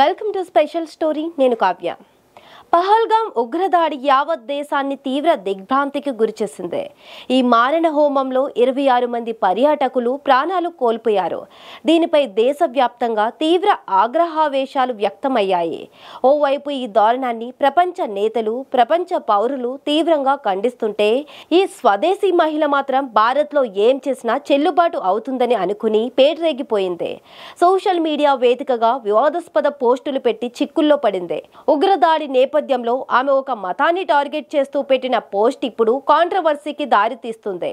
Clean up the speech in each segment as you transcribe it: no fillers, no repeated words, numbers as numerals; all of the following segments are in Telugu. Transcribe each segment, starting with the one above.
Welcome to special story. నేను కావ్య. పహల్గాం ఉగ్రదాడి యావత్ దేశాన్ని తీవ్ర దిగ్భ్రాంతికి గురిచేసింది. ఈ మారణ హోమంలో 26 మంది పర్యాటకులు ప్రాణాలు కోల్పోయారు. దీనిపై దేశవ్యాప్తంగా తీవ్ర ఆగ్రహావేశాలు వ్యక్తమయ్యాయి. ఓవైపు ఈ దారుణాన్ని ప్రపంచ నేతలు, ప్రపంచ పౌరులు తీవ్రంగా ఖండిస్తుంటే, ఈ స్వదేశీ మహిళ మాత్రం భారత్లో ఏం చేసినా చెల్లుబాటు అవుతుందని అనుకుని పేటరేగిపోయింది. సోషల్ మీడియా వేదికగా వివాదాస్పద పోస్టులు పెట్టి చిక్కుల్లో పడింది. ఉగ్రదాడి నేపథ్యంలో ఆమె ఒక మతాన్ని టార్గెట్ చేస్తూ పెట్టిన పోస్ట్ ఇప్పుడు కాంట్రవర్సీకి దారితీస్తుంది.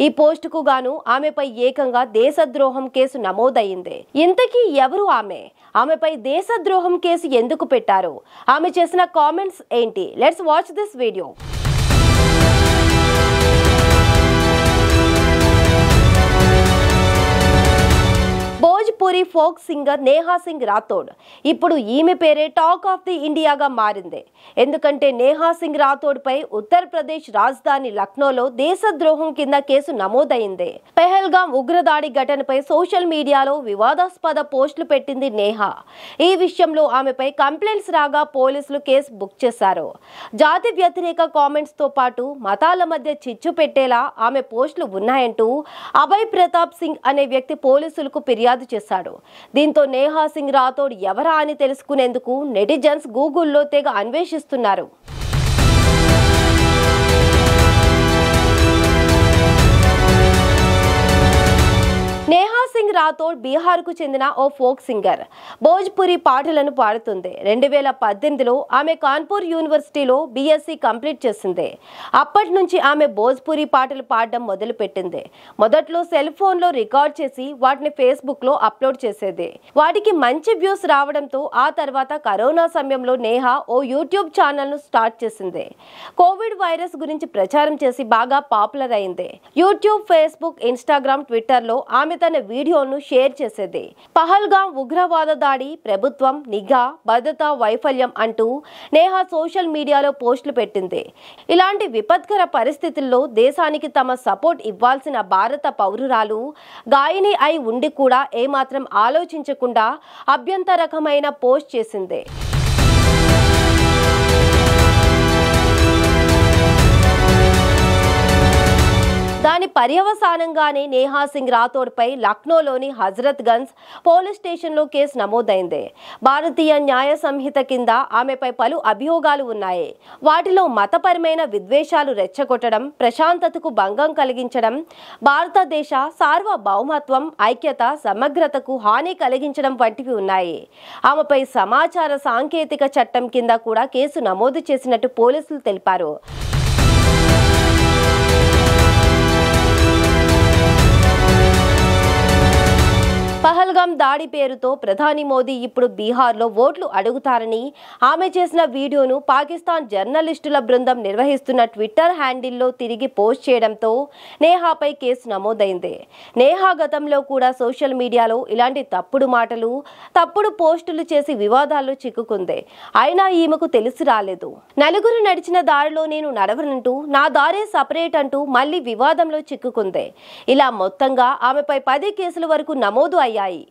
ఈ పోస్టుకు గాను ఆమెపై ఏకంగా దేశద్రోహం కేసు నమోదయ్యింది. ఇంతకీ ఎవరు ఆమెపై దేశద్రోహం కేసు ఎందుకు పెట్టారు? ఆమె చేసిన కామెంట్స్ ఏంటి? Let's watch this video. Bhojpuri folk singer Neha Singh Rathod. ఇప్పుడు ఈమె పేరే టాక్ ఆఫ్ ది ఇండియాగా మారింది. ఎందుకంటే నేహా సింగ్ రాథోడ్ పై ఉత్తరప్రదేశ్ రాజధాని లక్నోలో దేశద్రోహం కింద కేసు నమోదైంది. పెహల్గాం ఉగ్రదాడి ఘటనపై సోషల్ మీడియాలో వివాదాస్పద పోస్టులు పెట్టింది నేహా. ఈ విషయంలో ఆమెపై కంప్లైంట్స్ రాగా పోలీసులు కేసు బుక్ చేశారు. జాతి వ్యతిరేక కామెంట్స్ తో పాటు మతాల మధ్య చిచ్చు పెట్టేలా ఆమె పోస్టులు ఉన్నాయంటూ అభయ్ ప్రతాప్ సింగ్ అనే వ్యక్తి పోలీసులకు ఫిర్యాదు చేశాడు. దీంతో నేహా సింగ్ రాథోడ్ ఎవరా అని తెలుసుకునేందుకు నెటిజన్స్ గూగుల్లో తెగ అన్వేషిస్తున్నారు. నేహా సింగ్ రాథోడ్ బీహార్కు చెందిన ఓ ఫోక్ సింగర్. భోజ్పురి పాటలను పాడుతుంది. 2018లో ఆమె కాన్పూర్ యూనివర్సిటీలో బీఎస్సీ కంప్లీట్ చేసింది. అప్పటి నుంచి ఆమె భోజ్పురి పాటలు పాడడం మొదలుపెట్టింది. మొదట్లో సెల్ ఫోన్లో రికార్డ్ చేసి వాటిని ఫేస్బుక్లో అప్లోడ్ చేసేది. వాటికి మంచి వ్యూస్ రావడంతో ఆ తర్వాత కరోనా సమయంలో నేహా ఓ యూట్యూబ్ ఛానల్ను స్టార్ట్ చేసింది. కోవిడ్ వైరస్ గురించి ప్రచారం చేసి బాగా పాపులర్ అయింది. యూట్యూబ్, ఫేస్బుక్, ఇన్స్టాగ్రామ్, ట్విట్టర్లో ఆమె తన వీడియోను షేర్ చేసేది. పహల్గాం ఉగ్రవాద దాడి, ప్రభుత్వం, నిఘా, భద్రతా వైఫల్యం అంటూ నేహా సోషల్ మీడియాలో పోస్టులు పెట్టింది. ఇలాంటి విపత్కర పరిస్థితుల్లో దేశానికి తమ సపోర్ట్ ఇవ్వాల్సిన భారత పౌరురాలు గాయని అయి ఉండి కూడా ఏమాత్రం ఆలోచించకుండా అభ్యంతరకమైన పోస్ట్ చేసింది. దాని పర్యవసానంగానే నేహా సింగ్ రాథోడ్ పై లక్నోలోని హజరత్ గంజ్ పోలీస్ స్టేషన్లో కేసు నమోదైంది. భారతీయ న్యాయ సంహిత కింద ఆమెపై పలు అభియోగాలు ఉన్నాయి. వాటిలో మతపరమైన విద్వేషాలు రెచ్చగొట్టడం, ప్రశాంతతకు భంగం కలిగించడం, భారతదేశ సార్వభౌమత్వం, ఐక్యత, సమగ్రతకు హాని కలిగించడం వంటివి ఉన్నాయి. ఆమెపై సమాచార సాంకేతిక చట్టం కింద కూడా కేసు నమోదు చేసినట్టు పోలీసులు తెలిపారు. పహల్గాం దాడి పేరుతో ప్రధాని మోదీ ఇప్పుడు బీహార్లో ఓట్లు అడుగుతారని ఆమె చేసిన వీడియోను పాకిస్తాన్ జర్నలిస్టుల బృందం నిర్వహిస్తున్న ట్విట్టర్ హ్యాండిల్లో తిరిగి పోస్ట్ చేయడంతో నేహాపై కేసు నమోదైంది. నేహా గతంలో కూడా సోషల్ మీడియాలో ఇలాంటి తప్పుడు మాటలు, తప్పుడు పోస్టులు చేసి వివాదాల్లో చిక్కుకుంది. అయినా ఈమెకు తెలిసి రాలేదు. నలుగురు నడిచిన దారిలో నేను నడవనంటూ నా దారే సపరేట్ అంటూ మళ్లీ వివాదంలో చిక్కుకుంది. ఇలా మొత్తంగా ఆమెపై 10 కేసుల వరకు నమోదు అయ్యాయి.